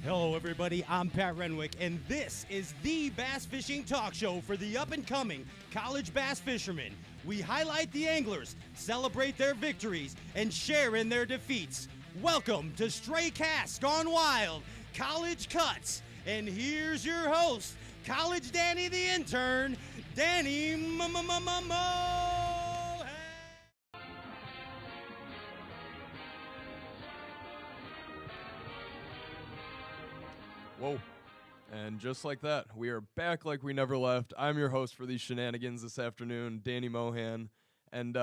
Hello, everybody. I'm Pat Renwick, and this is the Bass Fishing Talk Show for the up-and-coming college bass fishermen. We highlight the anglers, celebrate their victories, and share in their defeats. Welcome to Stray Casts Gone Wild, College Cuts. And here's your host, College Danny the intern, Danny Mo. Whoa. And just like that, we are back like we never left. I'm your host for these shenanigans this afternoon, Danny Mohan. And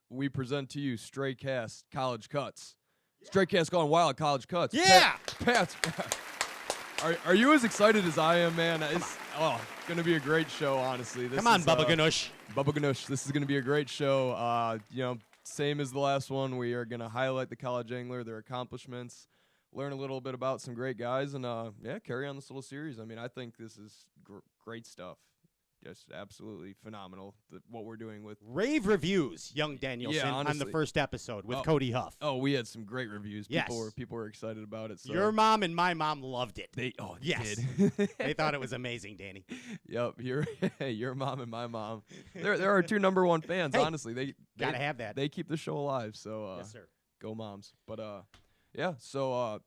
we present to you Stray Cast College Cuts. Yeah. Stray Cast Gone Wild College Cuts. Yeah! Pat, are you as excited as I am, man? It's going to be a great show, honestly. Come on, Bubba Ganoush. Bubba Ganoush. This is going to be a great show. Same as the last one. We are going to highlight the college angler, their accomplishments, learn a little bit about some great guys, and carry on this little series. I mean, I think this is great stuff. Just absolutely phenomenal what we're doing with rave reviews, young Danielson, on the first episode with Cody Huff. Oh, we had some great reviews. Yes. People were excited about it. So. Your mom and my mom loved it. They yes. did. They thought it was amazing, Danny. Yep, your mom and my mom. There are two number one fans. Hey, honestly, they gotta have that. They keep the show alive. So yes, sir. Go moms. But yeah. So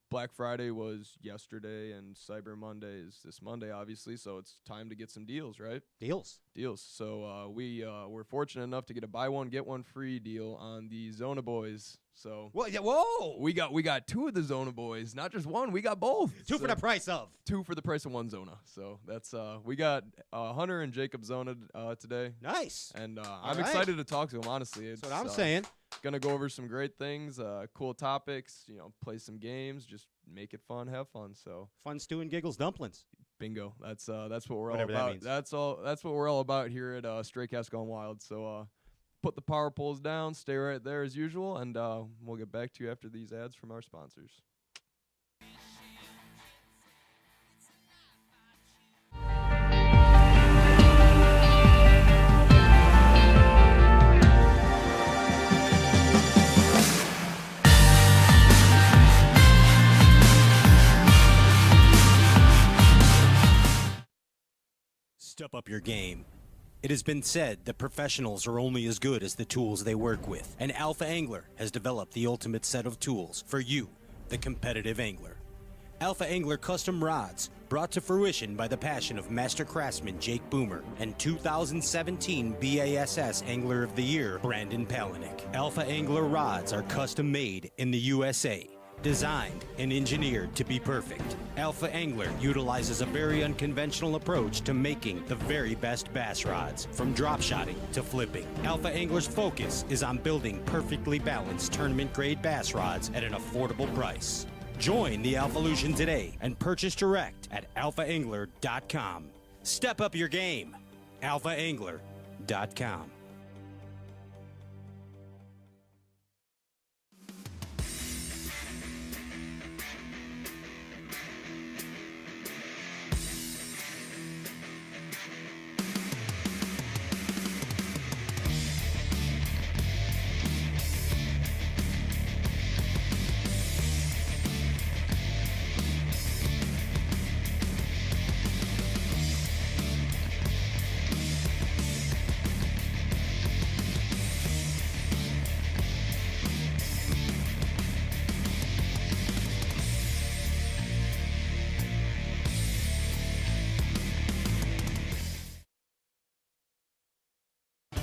Black Friday was yesterday, and Cyber Monday is this Monday, obviously. So it's time to get some deals, right? Deals. So we were fortunate enough to get a buy one get one free deal on the Zona boys. So whoa! We got two of the Zona boys, not just one. We got both. Two for the price of. Two for the price of one Zona. So that's we got Hunter and Jakob Zona today. Nice. And I'm excited to talk to them. Honestly, that's what I'm saying. Gonna go over some great things, cool topics. Play some games, just make it fun, have fun. So fun stew and giggles dumplings. Bingo. That's what we're Whatever all about. That means. That's what we're all about here at Stray Cast Gone Wild. So put the power poles down, stay right there as usual, and we'll get back to you after these ads from our sponsors. Step up your game. It has been said that professionals are only as good as the tools they work with, and Alpha Angler has developed the ultimate set of tools for you, the competitive angler. Alpha Angler custom rods, brought to fruition by the passion of master craftsman Jake Boomer and 2017 BASS Angler of the Year Brandon Palaniuk. Alpha Angler rods are custom made in the USA. Designed and engineered to be perfect, Alpha Angler utilizes a very unconventional approach to making the very best bass rods, from drop shotting to flipping. Alpha Angler's focus is on building perfectly balanced tournament-grade bass rods at an affordable price. Join the Alphalution today and purchase direct at alphaangler.com. Step up your game. alphaangler.com.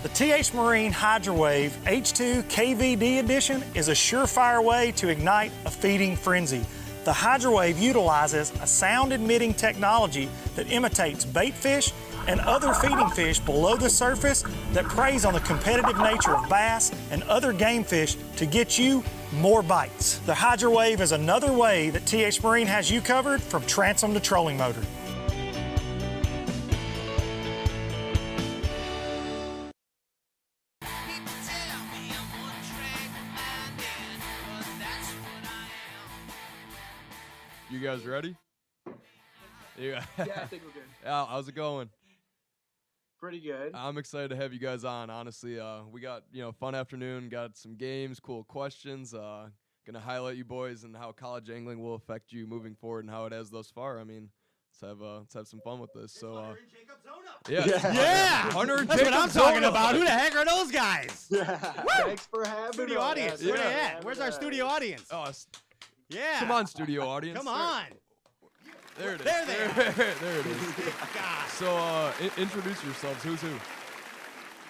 The TH Marine Hydrowave H2 KVD Edition is a surefire way to ignite a feeding frenzy. The Hydrowave utilizes a sound-emitting technology that imitates bait fish and other feeding fish below the surface that preys on the competitive nature of bass and other game fish to get you more bites. The Hydrowave is another way that TH Marine has you covered from transom to trolling motor. You guys ready? Yeah, I think we're good. How's it going? Pretty good. I'm excited to have you guys on. Honestly, we got fun afternoon. Got some games, cool questions. Got gonna highlight you boys and how college angling will affect you moving forward and how it has thus far. I mean, let's have some fun with this. So, Jakob Zona. yeah, Hunter and That's what I'm Jakob talking Zona. about. Who the heck are those guys? Thanks for having Studio us. audience. Yeah. Where they Thanks for at? having Where's our us. studio audience? Oh, Yeah. come on, studio audience. Come on. There it is. There they are. There it is. God. So, introduce yourselves. Who's who?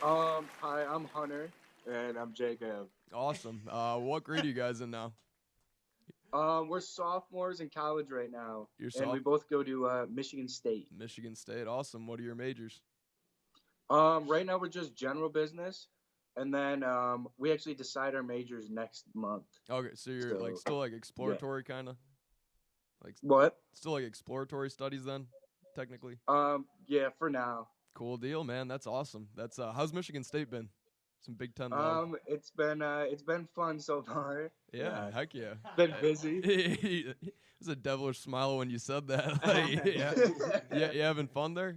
Hi, I'm Hunter. And I'm Jacob. Awesome. What grade are you guys in now? We're sophomores in college right now. You're and we both go to Michigan State. Michigan State. Awesome. What are your majors? Right now we're just general business. And then we actually decide our majors next month. Okay, so you're So, like still like exploratory kind of? Like What? still like exploratory studies then, technically? Yeah, for now. Cool deal, man. That's awesome. That's how's Michigan State been? Some Big Ten love. It's been fun so far. Yeah, heck yeah. Been busy. There's a devilish smile when you said that. Like, yeah, you having fun there?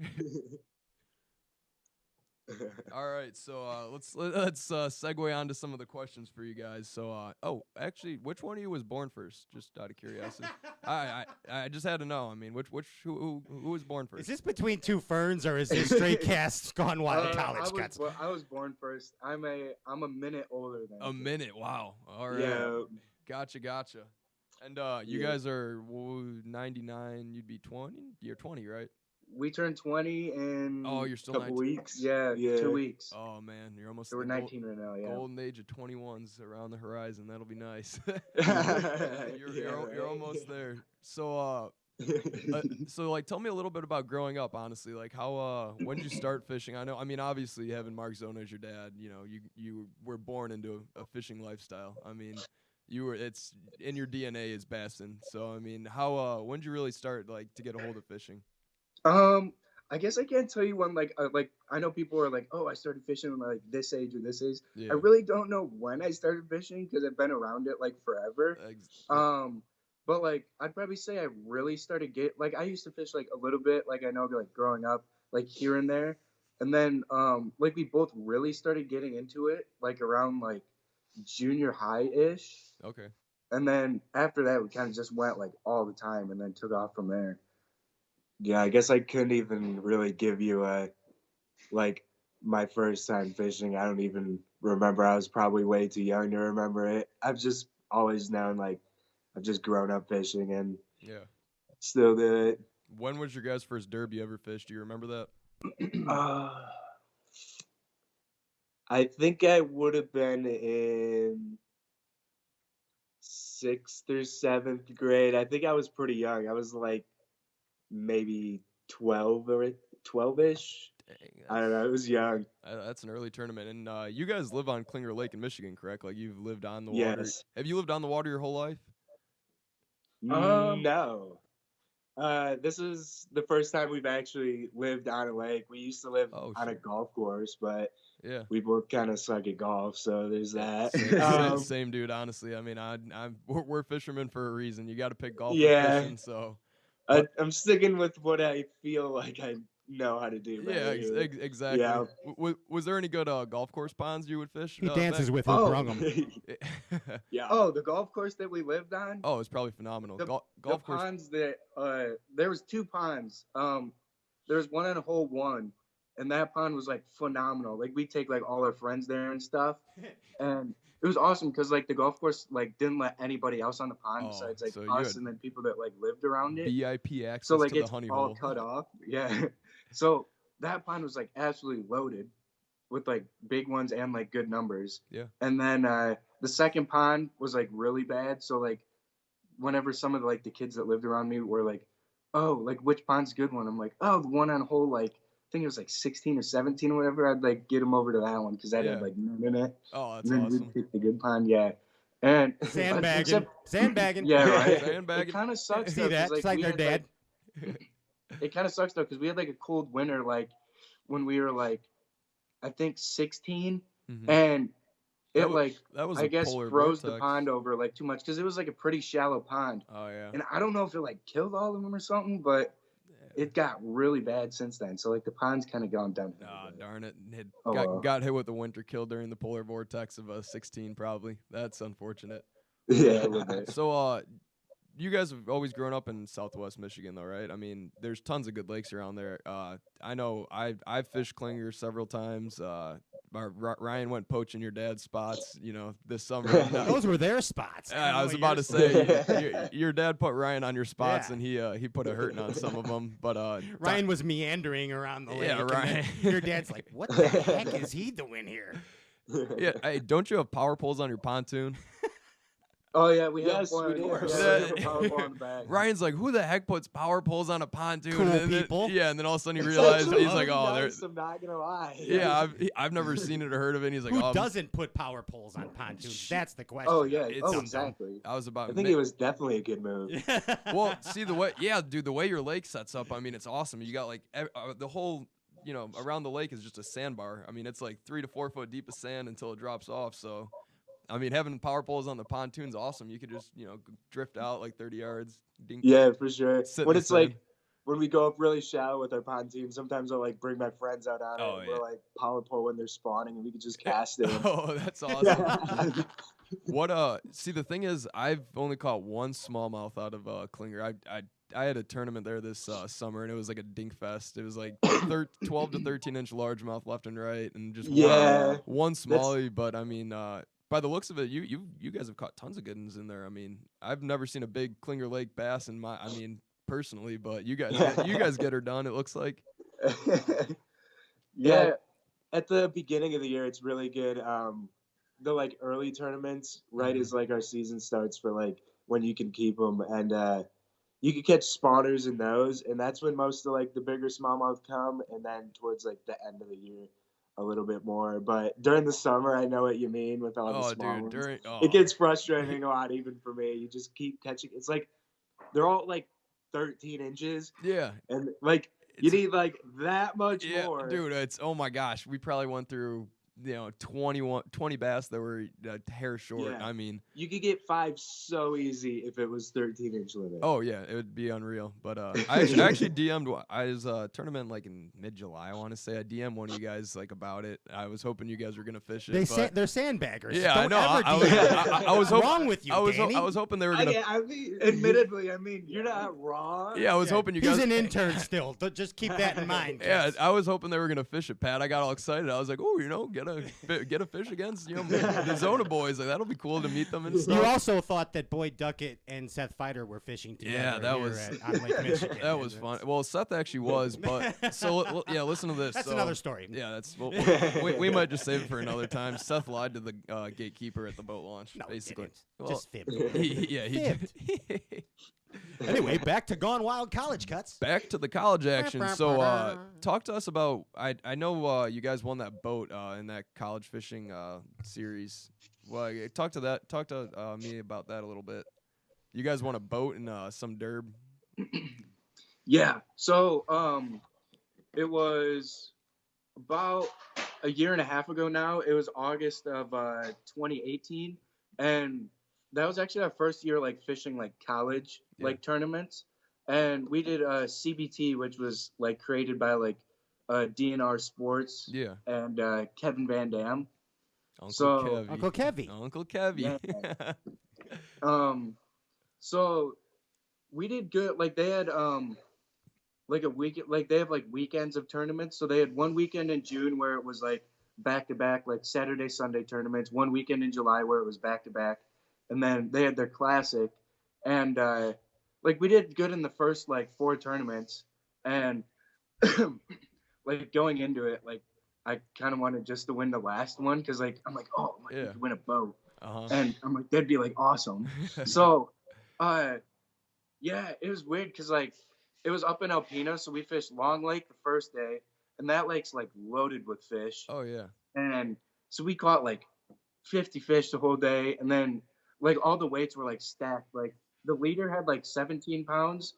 All right, so let's segue on to some of the questions for you guys. So, actually, which one of you was born first? Just out of curiosity. I just had to know. I mean, who was born first? Is this between two ferns or is this straight cast gone wild college cuts? I was born first. I'm a minute older than A you. minute. Wow. All right. Yeah. Gotcha. And you guys are 99. You'd be 20. You're 20, right? We turned 20 in Oh, you're a still couple 19. weeks. Yeah, Yeah. 2 weeks. Oh man, you're almost. So we're the 19 right now. Yeah. Golden age of 21s around the horizon. That'll be nice. Yeah, You're almost there. So so like tell me a little bit about growing up, honestly. Like how when did you start fishing? I mean obviously having Mark Zona as your dad, you were born into a fishing lifestyle. I mean it's in your DNA is bassin'. So I mean how when did you really start like to get a hold of fishing? I guess I can't tell you when. Like I know people are like, oh, I started fishing when like this age or this age. Yeah. I really don't know when I started fishing because I've been around it like forever. But like I'd probably say I really started like I used to fish like a little bit, like I know like growing up, like here and there, and then like we both really started getting into it like around like junior high ish, Okay. and then after that we kind of just went like all the time and then took off from there. I guess I couldn't even really give you like my first time fishing. I don't even remember. I was probably way too young to remember it. I've just always known like I've just grown up fishing and Yeah. still do it. When was your guys' first derby you ever fished? Do you remember that? I think I would have been in 6th or 7th grade. I think I was pretty young. I was like maybe 12 or 12-ish. Dang, I don't know. It was young. That's an early tournament. And you guys live on Klinger Lake in Michigan, correct? Like you've lived on the water. Yes. Have you lived on the water your whole life? No. This is the first time we've actually lived on a lake. We used to live Oh, on a sure. golf course, but Yeah. we both kind of suck at golf, so there's that. Same dude, honestly. I mean, we're fishermen for a reason. You got to pick golf for Yeah. fishing, so. I'm sticking with what I feel like I know how to do. Yeah, right here. exactly. Yeah. Was there any good golf course ponds you would fish? He dances with Oh. Brungham. Yeah. Oh, the golf course that we lived on. Oh, it's probably phenomenal. The- golf the course. ponds that there was 2 ponds. There was one in hole 1, and that pond was like phenomenal. Like we take like all our friends there and stuff, and it was awesome because like the golf course like didn't let anybody else on the pond Oh, besides like so you us had and then people that like lived around it. VIP access So like to the it's honey all hole. cut off. Yeah. So that pond was like absolutely loaded with like big ones and like good numbers. Yeah. And then the second pond was like really bad. So like whenever some of like the kids that lived around me were like, oh, like which pond's a good one? I'm like, oh, the one on hole like I think it was like 16 or 17 or whatever. I'd like get them over to that one because that Yeah. had like none in it. Oh, that's And then awesome. we'd pick the good pond. Yeah. And Sandbagging. Sandbagging. Yeah, right. Sandbagging. It kind of sucks. See though, 'cause, that? It's like we their had, dad. It kind of sucks though because we had like a cold winter like when we were like I think 16 Mhm. and That it wa- like That was I a guess polar froze the vortex. pond over like too much because it was like a pretty shallow pond Oh yeah. and I don't know if it like killed all of them or something but it got really bad since then so like the pond's kind of gone down. Ah, darn it. It Oh, well. got hit with the winter kill during the polar vortex of 16 probably. That's unfortunate. Yeah, a little bit. So, you guys have always grown up in Southwest Michigan, though, right? I mean, there's tons of good lakes around there. I know I've fished Klinger several times. Ryan went poaching your dad's spots, this summer. Those were their spots. I was about to say, your dad put Ryan on your spots, and he put a hurting on some of them. But Ryan was meandering around the lake. Yeah, Ryan. Your dad's like, what the heck is he doing here? Yeah, hey, don't you have power poles on your pontoon? Oh yeah, we have Yes, one. we do. Yeah, Yeah. we have a power pole on the back. Ryan's like, who the heck puts power poles on a pontoon? Cool And then- people. Yeah, and then all of a sudden he It's realized actually he's like, really oh, nice, I'm not gonna lie. yeah, I've never seen it or heard of it. And he's like, Who oh, doesn't put power poles on pontoons? That's the question. Oh yeah, It's oh dumb. exactly. I was about. I think it was definitely a good move. Well, see the way, dude, the way your lake sets up, I mean, it's awesome. You got like the whole, around the lake is just a sandbar. I mean, it's like 3 to 4 foot deep of sand until it drops off. So, I mean, having power poles on the pontoon's awesome. You could just, drift out like 30 yards. Dink, Yeah, for sure. sit in When the it's like sand. when we go up really shallow with our pontoon, sometimes I'll like bring my friends out on Oh, it. And yeah. We're like power pole when they're spawning, and we could just cast it. Oh, that's awesome. See, the thing is, I've only caught one smallmouth out of Klinger. I had a tournament there this summer, and it was like a dink fest. It was like 12 to 13-inch largemouth left and right, and just Yeah. one smallie. But I mean, by the looks of it, you guys have caught tons of good ones in there. I mean, I've never seen a big Klinger Lake bass personally, but you guys get her done. It looks like. Yeah. At the beginning of the year, it's really good. The like early tournaments, right, as like our season starts for like when you can keep them, and you can catch spawners in those, and that's when most of like the bigger smallmouth come, and then towards like the end of the year, a little bit more. But during the summer, I know what you mean with all the small ones. It gets frustrating a lot, even for me. You just keep catching. It's like they're all like 13 inches, Yeah. and like you need like that much more. Dude, it's, oh my gosh, we probably went through 20 bass that were a hair short. Yeah. I mean, You could get 5 so easy if it was 13-inch limit. oh yeah, it would be unreal. But I actually DM'd. I was tournament like in mid-July. I want to say I DM'd one of you guys like about it. I was hoping you guys were gonna fish it. They're sandbaggers. Yeah, Don't I know. ever I do was, that. I was What's hoping, wrong with you, Danny? I was hoping they were gonna. I mean, admittedly, you're not wrong. Yeah, I was hoping you guys. He's an intern still. Just keep that in mind. Yeah, kids. I was hoping they were gonna fish it, Pat. I got all excited. I was like, oh, get a fish against the Zona boys. Like that'll be cool to meet them and stuff. You also thought that Boyd Duckett and Seth Fighter were fishing together. Yeah, that here was- on Lake Michigan. That was fun. Well, Seth actually was, but so yeah, listen to this. That's So- another story. Yeah, that's we might just save it for another time. Seth lied to the gatekeeper at the boat launch, No, basically. he didn't. Just fibbed. He Anyway, back to Gone Wild college cuts. Back to the college action. So, talk to us about. I know you guys won that boat in that college fishing series. Well, talk to me about that a little bit. You guys won a boat in some derb. Yeah. So it was about a year and a half ago now. It was August of 2018, and that was actually our first year like fishing like college like tournaments. And we did CBT, which was like created by like DNR Sports Yeah. and Kevin Van Dam. Uncle Uncle Kevy. Uncle Kevy. So we did good. Like they had like a week, like they have like weekends of tournaments. So they had one weekend in June where it was like back to back, like Saturday, Sunday tournaments. One weekend in July where it was back to back, and then they had their classic. And like we did good in the first like 4 tournaments, and like going into it, like I kind of wanted just to win the last one because like I'm like, oh, I could win a boat, and I'm like that'd be like awesome. So, yeah, it was weird because like it was up in Alpena, so we fished Long Lake the first day, and that lake's like loaded with fish. Oh yeah. And so we caught like 50 fish the whole day, and then like all the weights were like stacked. Like the leader had like 17 pounds,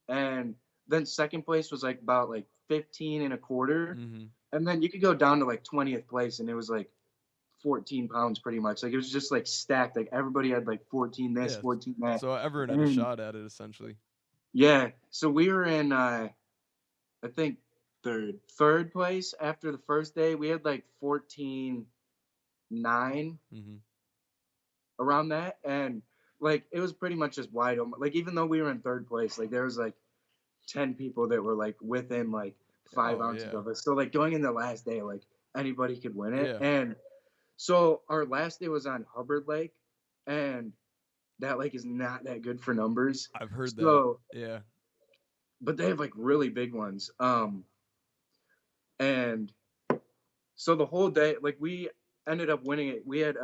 and then second place was like about like 15 and a quarter. Mm-hmm. And then you could go down to like 20th place, and it was like 14 pounds pretty much. Like it was just like stacked. Like everybody had like 14 this, 14 that. So everyone had a shot at it essentially. Yeah. So we were in, I think, third place after the first day. We had like 14.9 Mm-hmm. around that. And like it was pretty much just wide open. Like even though we were in third place, like there was like 10 people that were like within like 5 ounces of us. So like going in the last day, like anybody could win it. Yeah. And so our last day was on Hubbard Lake, and that lake is not that good for numbers. I've heard so, that. Yeah. But they have like really big ones. And so the whole day, like we ended up winning it. We had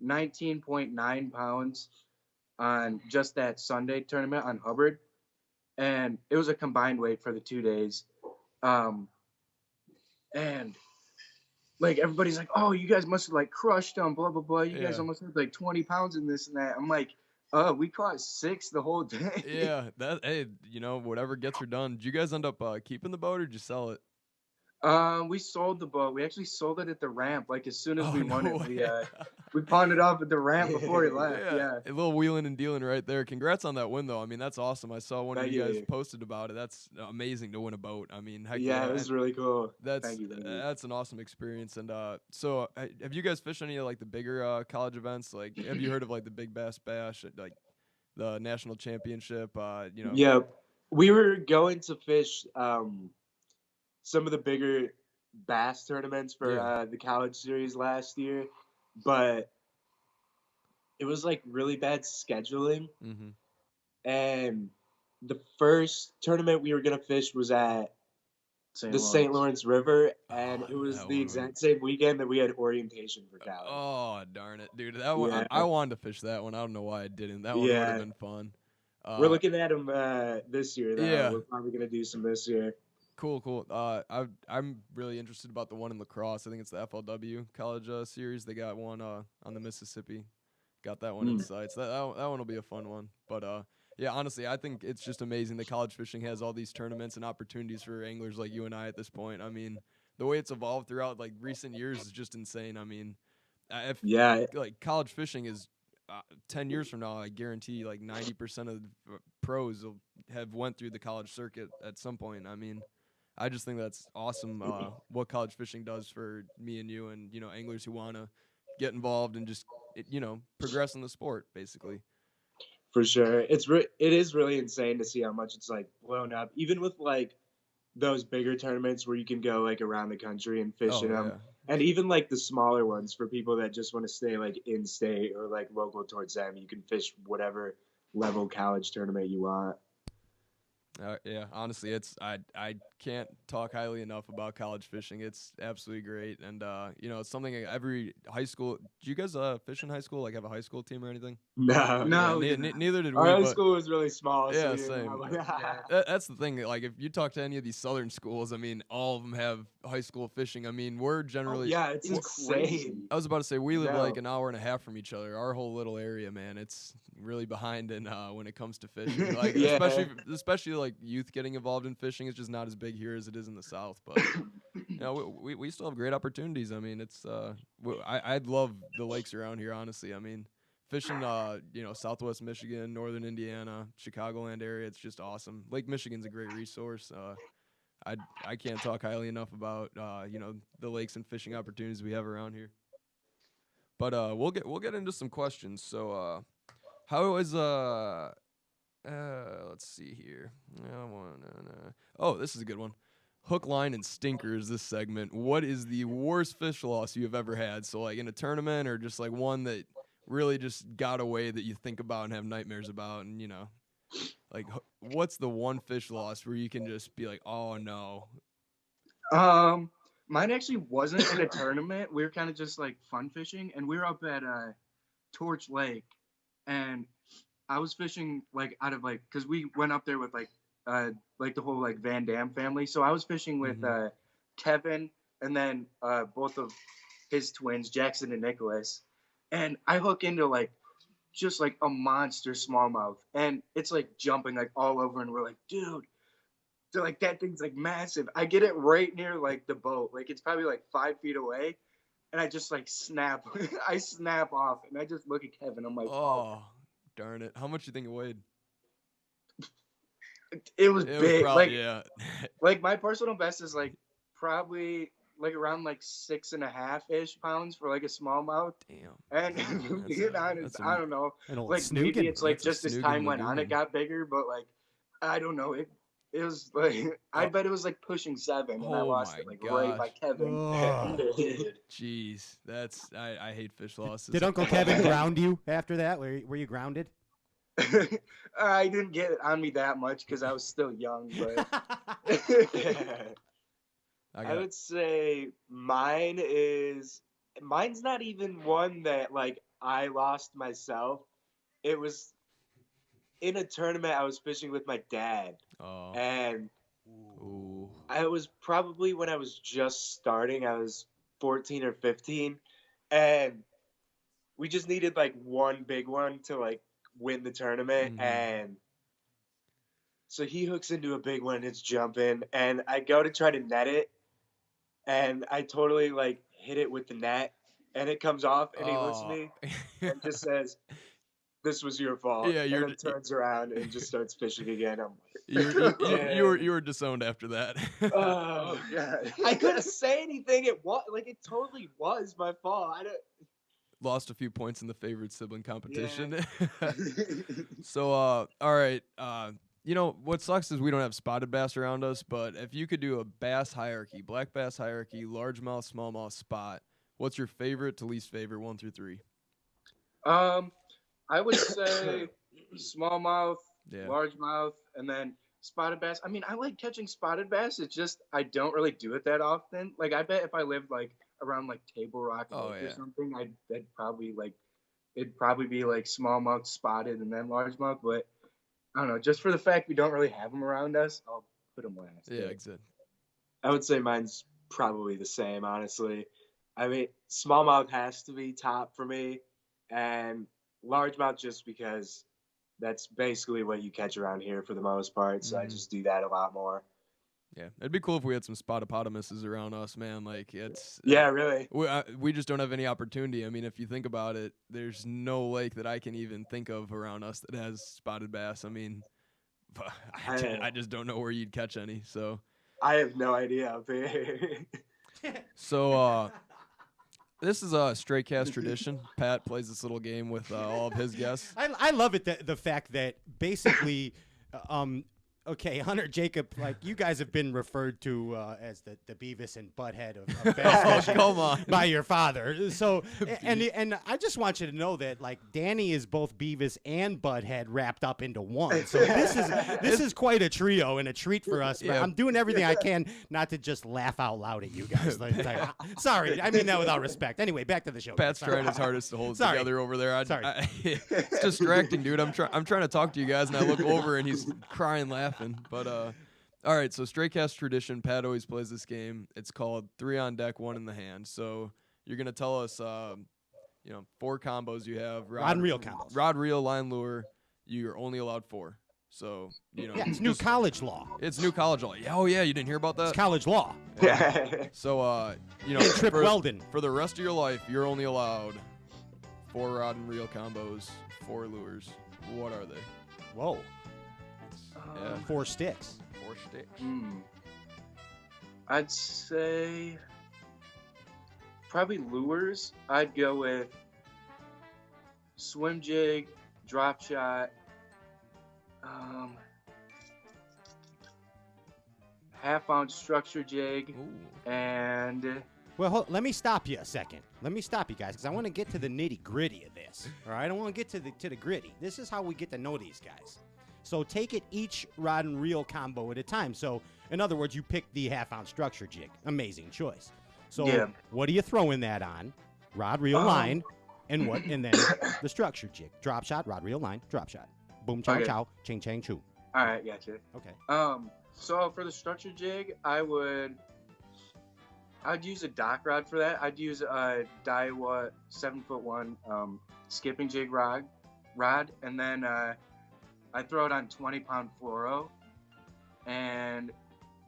19.9 pounds on just that Sunday tournament on Hubbard, and it was a combined weight for the 2 days. And like everybody's like, "Oh, you guys must have like crushed them, blah blah blah. You guys almost had like 20 pounds in this and that." I'm like, we caught 6 the whole day. Yeah, hey, whatever gets her done. Did you guys end up keeping the boat or did you sell it? We sold the boat. We actually sold it at the ramp. Like as soon as we won it, way. we pawned it off at the ramp before we left. Yeah. A little wheeling and dealing right there. Congrats on that win, though. I mean, that's awesome. I saw one of you guys posted about it. That's amazing to win a boat. I mean, heck yeah, it was really cool. That's thank you. That's an awesome experience. And so have you guys fished any of like the bigger college events? Like, have you heard of like the Big Bass Bash, like the national championship? Yeah, we were going to fish some of the bigger bass tournaments for the college series last year, but it was like really bad scheduling. Mm-hmm. And the first tournament we were gonna fish was at the St. Lawrence River, and it was the exact same weekend that we had orientation for college. Oh darn it, dude! That one I wanted to fish that one. I don't know why I didn't. That one would have been fun. We're looking at them this year, though. Yeah, we're probably gonna do some this year. Cool. I'm really interested about the one in lacrosse. I think it's the FLW college series. They got one on the Mississippi. Got that one in sights. That one will be a fun one. But yeah, honestly, I think it's just amazing that college fishing has all these tournaments and opportunities for anglers like you and I at this point. I mean, the way it's evolved throughout like recent years is just insane. I mean, like college fishing is 10 years from now, I guarantee like 90% of pros will have went through the college circuit at some point. I mean, I just think that's awesome what college fishing does for me and you and, anglers who want to get involved and just, progress in the sport, basically. For sure. It is really insane to see how much it's, like, blown up. Even with, like, those bigger tournaments where you can go, like, around the country and fish in them. And even, like, the smaller ones for people that just want to stay, like, in-state or, like, local towards them. You can fish whatever level college tournament you want. Yeah, honestly, I can't talk highly enough about college fishing. It's absolutely great, and it's something every high school. Do you guys fish in high school? Like have a high school team or anything? No. Neither did we. Our high school was really small. Yeah, same. That's the thing. Like if you talk to any of these southern schools, I mean, all of them have high school fishing. I mean, we're generally it's insane. I was about to say we live like an hour and a half from each other. Our whole little area, man, it's really behind in when it comes to fishing. Like especially like youth getting involved in fishing. It's just not as big here as it is in the South, but we still have great opportunities. I mean, it's I'd love the lakes around here, honestly. I mean, fishing Southwest Michigan, Northern Indiana, Chicagoland area, it's just awesome. Lake Michigan's a great resource. I can't talk highly enough about the lakes and fishing opportunities we have around here. But we'll get into some questions. So how is let's see here. Oh, this is a good one. Hook, line, and stinkers. This segment. What is the worst fish loss you have ever had? So, like in a tournament, or just like one that really just got away that you think about and have nightmares about, and like what's the one fish loss where you can just be like, oh no? Mine actually wasn't in a tournament. We were kind of just like fun fishing, and we were up at Torch Lake, and I was fishing like out of like because we went up there with like the whole like Van Dam family. So I was fishing with Kevin and then both of his twins, Jackson and Nicholas, and I hook into like just like a monster smallmouth, and it's like jumping like all over, and we're like, dude, so like that thing's like massive. I get it right near like the boat, like it's probably like 5 feet away, and I just like snap. I snap off, and I just look at Kevin. I'm like, oh. Darn it. How much do you think it weighed? It was big. Probably, like my personal best is like probably like around like 6.5-ish pounds for like a smallmouth. Damn. And being honest, I don't know. An old Like snookin'. maybe it's like That's a just as snookin' time went on, lagoon. it got bigger, but like I don't know. It was like I bet it was like pushing 7, and I Oh lost my it like right by gosh. Kevin. Jeez, that's I hate fish losses. Did Uncle Kevin ground you after that? Were you grounded? I didn't get it on me that much because I was still young, but I would say mine's not even one that like I lost myself. It was in a tournament I was fishing with my dad. Oh. And Ooh. I was probably when I was just starting, I was 14 or 15, and we just needed like one big one to like win the tournament. And so he hooks into a big one, it's jumping, and I go to try to net it, and I totally like hit it with the net, and it comes off, and he looks at me and just says, "This was your fault." Yeah, and then turns around and just starts fishing again. I'm like, you were disowned after that. oh god, I couldn't say anything. It totally was my fault. I don't. Lost a few points in the favorite sibling competition. Yeah. So, all right. You know, what sucks is we don't have spotted bass around us, but if you could do a bass hierarchy, black bass hierarchy, largemouth, smallmouth, spot, what's your favorite to least favorite, 1 through 3? I would say smallmouth, Yeah. largemouth, and then spotted bass. I mean, I like catching spotted bass. It's just I don't really do it that often. Like, I bet if I lived like around like Table Rock Lake or something, it'd probably be like smallmouth, spotted, and then largemouth. But I don't know. Just for the fact we don't really have them around us, I'll put them last. Yeah, exactly. I would say mine's probably the same, honestly. I mean, smallmouth has to be top for me, and largemouth just because that's basically what you catch around here for the most part. So I just do that a lot more. Yeah, it'd be cool if we had some spotopotamuses around us, man. Like, it's yeah, really. We just don't have any opportunity. I mean, if you think about it, there's no lake that I can even think of around us that has spotted bass. I mean, I just don't know where you'd catch any. So I have no idea up here. So this is a straight cast tradition. Pat plays this little game with all of his guests. I love it, the fact that basically, okay, Hunter, Jacob, like you guys have been referred to as the Beavis and Butthead of bass fishing come on. by your father. So, and I just want you to know that like Danny is both Beavis and Butthead wrapped up into one. So this is quite a trio and a treat for us. But Yeah. I'm doing everything I can not to just laugh out loud at you guys. Like, sorry, I mean that without respect. Anyway, back to the show. Pat's trying his hardest to hold it Sorry. together over there. Sorry. It's distracting, dude. I'm trying to talk to you guys, and I look over, and he's crying, laughing. But all right. So straight cast tradition. Pat always plays this game. It's called 3 on deck, 1 in the hand. So you're gonna tell us, 4 combos you have. Rod and reel combos. Rod, reel, line, lure. You're only allowed 4. So Yeah, it's new college law. It's new college law. Yeah, oh yeah, you didn't hear about that? It's college law. So Trip Weldon. For the rest of your life, you're only allowed 4 rod and reel combos, 4 lures. What are they? Whoa. Yeah. 4 sticks. 4 sticks. I'd say probably lures. I'd go with swim jig, drop shot, half-ounce structure jig, Ooh. and Well, let me stop you a second. Let me stop you guys because I want to get to the nitty-gritty of this. All right, I want to get to the gritty. This is how we get to know these guys. So take it each rod and reel combo at a time. So, in other words, you pick the half-ounce structure jig. Amazing choice. So, Yeah. what are you throwing that on? Rod, reel, line, and what? And then the structure jig. Drop shot, rod, reel, line, drop shot. Boom, chow, Okay. chow, ching, chang, choo. all right, gotcha. Okay. So for the structure jig, I'd use a dock rod for that. I'd use a Daiwa 7'1" skipping jig rod, and then I throw it on 20-pound fluoro, and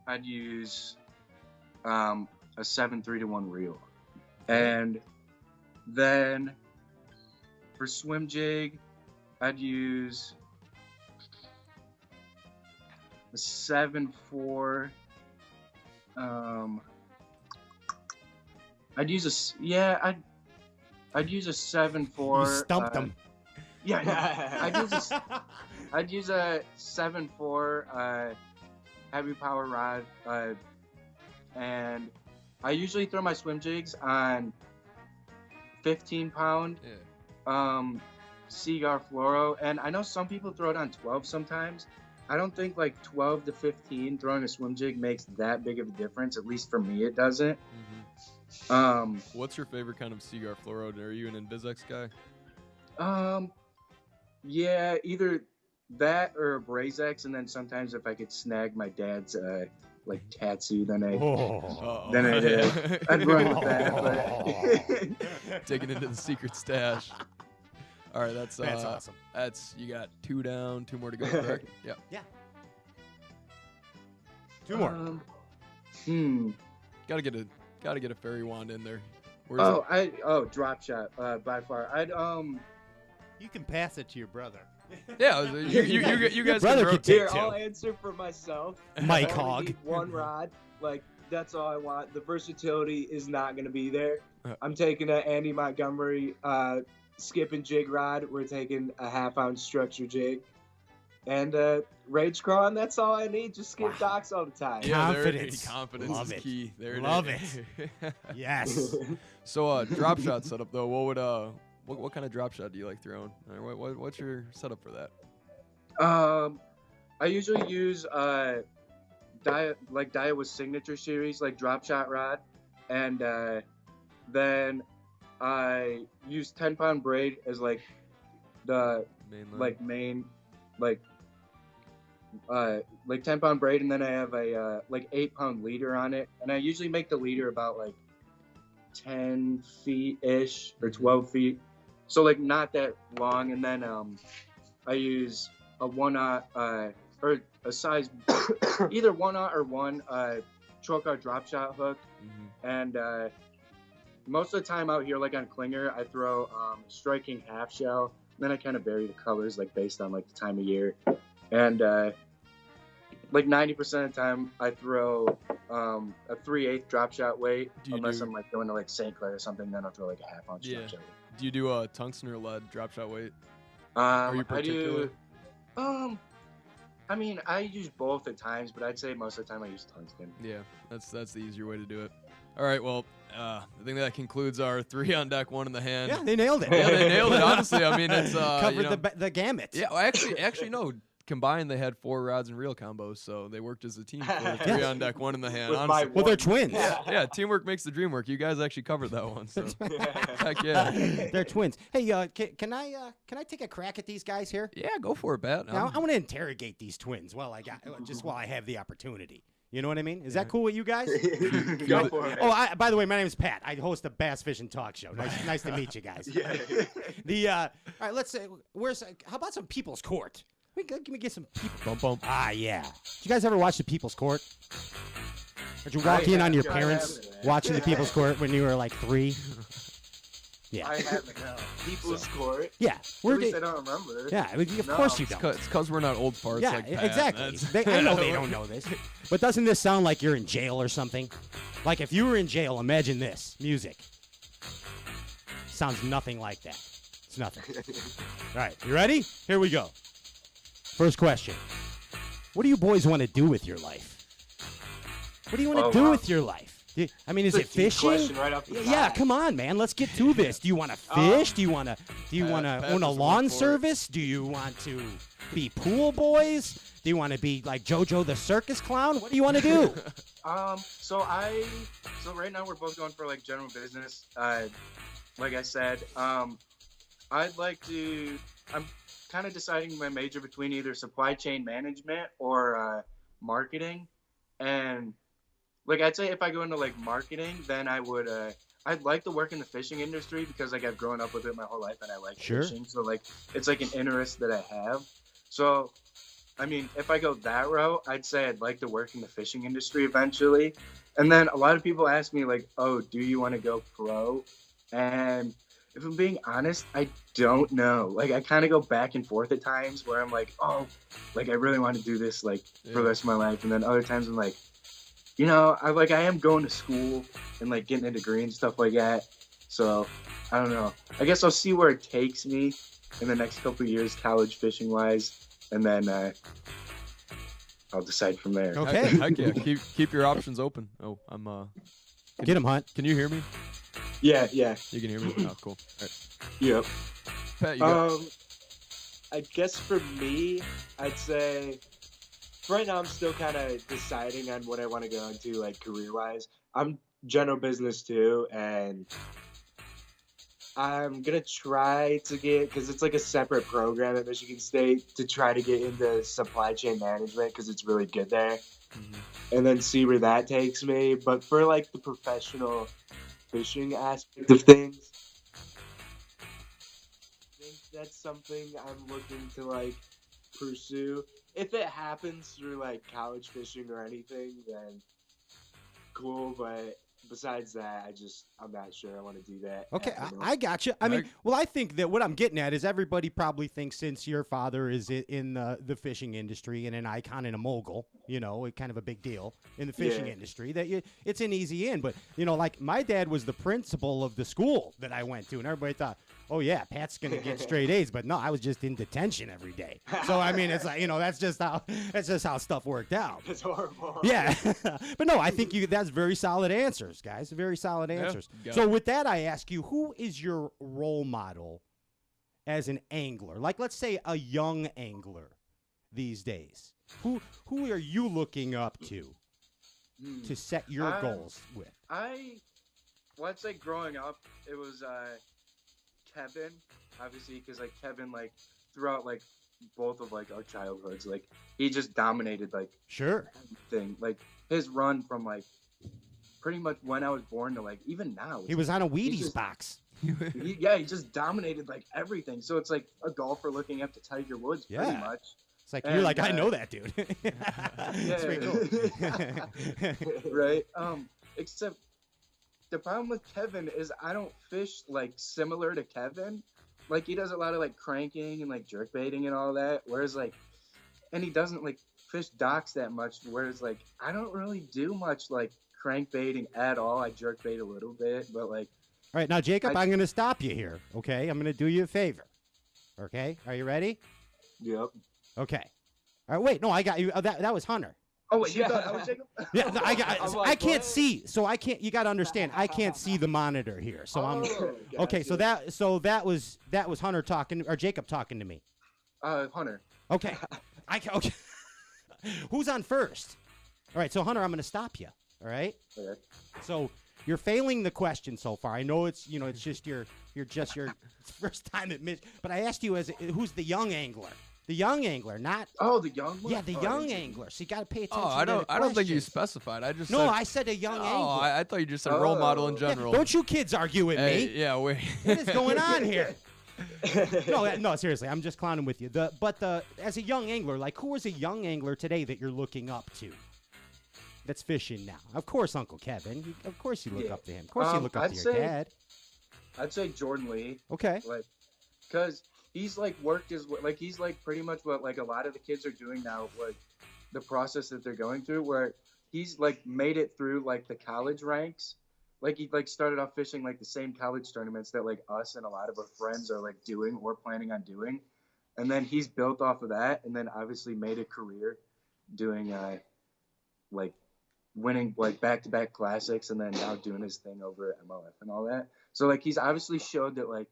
I'd use a 7-3-1 reel, and then for swim jig, I'd use a 7'4" I'd use I'd use a 7.4. You stumped them. Yeah, I'd use a 7.4 heavy power rod, and I usually throw my swim jigs on 15-pound Seagar fluoro, and I know some people throw it on 12 sometimes. I don't think like 12 to 15 throwing a swim jig makes that big of a difference. At least for me, it doesn't. What's your favorite kind of Seagar fluoro? Are you an Invisex guy? Yeah, either that or a Brazex, and then sometimes if I could snag my dad's like Tatsu, then I'd run with that. But Digging into the secret stash. All right, that's awesome. That's you got 2 down, 2 more to go. Correct? Yep. Yeah. 2 more. Gotta get a fairy wand in there. Drop shot by far. You can pass it to your brother. Yeah, you guys brother can could take Here, 2. I'll answer for myself. Mike I only Hogg. need 1 rod. Like, that's all I want. The versatility is not going to be there. I'm taking an Andy Montgomery skip and jig rod. We're taking a half-ounce structure jig. And rage crawl, and that's all I need. Just skip docks all the time. Yeah, Confidence. Love is it. key. There Love it is. Yes. So drop shot setup though. What kind of drop shot do you like throwing? What's your setup for that? I usually use Daiwa's signature series, like drop shot rod, and then I use 10-pound braid as like the main 10-pound braid, and then I have a 8-pound leader on it, and I usually make the leader about like 10 feet ish or 12 feet, so like not that long, and then I use a 1/0 or a size either 1/0 or 1 trocar drop shot hook, and most of the time out here, like on Klinger, I throw striking half shell. Then I kind of vary the colors, like based on like the time of year, and like 90% of the time I throw a 3/8 drop shot weight, unless I'm like going to like St. Clair or something. Then I'll throw like a half-ounce drop shot weight. Do you do a tungsten or lead drop shot weight? Are you particular? I mean, I use both at times, but I'd say most of the time I use tungsten. Yeah, that's the easier way to do it. All right, well, I think that concludes our 3 on deck, 1 in the hand. Yeah, they nailed it. Yeah, they nailed it. Honestly, I mean, it's covered the gamut. Yeah, well, actually, no. Combined, they had 4 rods and reel combos, so they worked as a team for 3 on deck, 1 in the hand. Honestly. Well, they're twins. Yeah, teamwork makes the dream work. You guys actually covered that one. So. Heck yeah. They're twins. Hey, can I take a crack at these guys here? Yeah, go for it, Pat. Now, I want to interrogate these twins while I have the opportunity. You know what I mean? Is that cool with you guys? Go for it. Oh, by the way, my name is Pat. I host a bass fishing talk show. Nice to meet you guys. All right, let's say how about some People's Court? Give me some people. Bump. Ah, yeah. Did you guys ever watch the People's Court? Did you walk in on your parents watching the People's Court when you were like 3? Yeah. I haven't. People's Court. Yeah. At least I don't remember. Yeah, of course you don't. It's because we're not old farts Yeah, like Pat. exactly. I know they don't know this. But doesn't this sound like you're in jail or something? Like if you were in jail, imagine this. Music. Sounds nothing like that. It's nothing. All right, you ready? Here we go. First question. What do you boys want to do with your life? What do you want to do with your life? I mean, is it fishing? Right off the Yeah, bat. come on, man. Let's get to this. Do you want to fish? Do you want to own a lawn service? Do you want to be pool boys? Do you want to be like JoJo the circus clown? What do you want to do? So right now we're both going for like general business. Like I said, I'd like to. I'm kind of deciding my major between either supply chain management or marketing, and like I'd say if I go into like marketing, then I would I'd like to work in the fishing industry because like I've grown up with it my whole life and I like fishing, so like it's like an interest that I have. So I mean, if I go that route, I'd say I'd like to work in the fishing industry eventually. And then a lot of people ask me like, oh, do you want to go pro? And if I'm being honest, I don't know. Like, I kind of go back and forth at times where I'm like, oh, like, I really want to do this, like, for the rest of my life. And then other times I'm like, I am going to school and like getting into green stuff like that. So I don't know. I guess I'll see where it takes me in the next couple of years, college fishing wise, and then I'll decide from there. Okay. Heck yeah. Keep your options open. Oh, Get him, Hunt. Can you hear me? Yeah. You can hear me? Oh, cool. All right. Yep. Pat, you got I guess for me, I'd say right now I'm still kind of deciding on what I want to go into, like career-wise. I'm general business too, and I'm gonna try to get, because it's like a separate program at Michigan State, to try to get into supply chain management because it's really good there, and then see where that takes me. But for like the professional fishing aspect of things, I think that's something I'm looking to like pursue. If it happens through like college fishing or anything, then cool. But besides that, I'm not sure I want to do that. Okay, I got you. I mean, well, I think that what I'm getting at is everybody probably thinks, since your father is in the fishing industry and an icon and a mogul, kind of a big deal in the fishing industry, that it's an easy in. But, like my dad was the principal of the school that I went to, and everybody thought, oh, yeah, Pat's going to get straight A's. But no, I was just in detention every day. So, I mean, it's like, that's just how stuff worked out. It's horrible. Yeah. But no, I think that's very solid answers, guys. Very solid answers. So with that, I ask you, who is your role model as an angler? Like, let's say a young angler these days. Who are you looking up to set your goals with? I'd say growing up, it was Kevin, obviously, because like Kevin, like throughout like both of like our childhoods, like he just dominated like everything. Like his run from like pretty much when I was born to like even now. He was on a Wheaties box. He just dominated like everything. So it's like a golfer looking up to Tiger Woods pretty much. It's like, you're like, I know that dude. That's pretty cool. Right. Except the problem with Kevin is I don't fish like similar to Kevin. Like he does a lot of like cranking and like jerk baiting and all that. Whereas like, and he doesn't like fish docks that much. Whereas like, I don't really do much like crank baiting at all. I jerk bait a little bit, but like. All right, now Jacob, I'm going to stop you here. Okay, I'm going to do you a favor. Okay, are you ready? Yep. Okay. All right, wait, no, I got you. That was Hunter. Oh wait, you thought I was Jacob? Yeah, no, I can't see, so I can't. You got to understand, I can't see the monitor here, so I'm. Okay, so that was Hunter talking, or Jacob talking to me. Hunter. Okay. Okay. Who's on first? All right, so Hunter, I'm going to stop you. All right. Okay. So you're failing the question so far. I know it's just your first time at but I asked you who's the young angler. The young angler, not the young one. Yeah, the young angler. So you got to pay attention. I don't think you specified. I said a young angler. I thought you just said role model in general. Yeah, don't you kids argue with me? Yeah, wait. What is going on here? No, seriously, I'm just clowning with you. As a young angler, like who is a young angler today that you're looking up to? That's fishing now. Of course, Uncle Kevin. Of course you look up to him. Of course you look up to your dad. I'd say Jordan Lee. Okay. Like, because he's like worked his like he's like pretty much what like a lot of the kids are doing now, like the process that they're going through, where he's like made it through like the college ranks. Like he like started off fishing like the same college tournaments that like us and a lot of our friends are like doing or planning on doing, and then he's built off of that, and then obviously made a career doing like winning like back-to-back classics, and then now doing his thing over at MLF and all that. So like he's obviously showed that like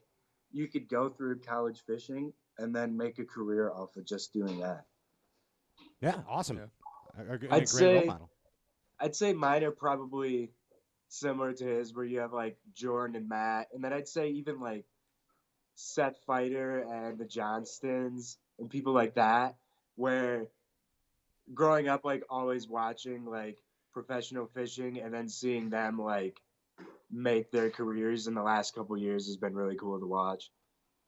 you could go through college fishing and then make a career off of just doing that. Yeah, awesome. Yeah. A great role model. I'd say mine are probably similar to his, where you have like Jordan and Matt, and then I'd say even like Seth Fighter and the Johnstons and people like that, where growing up like always watching like professional fishing and then seeing them like make their careers in the last couple of years has been really cool to watch.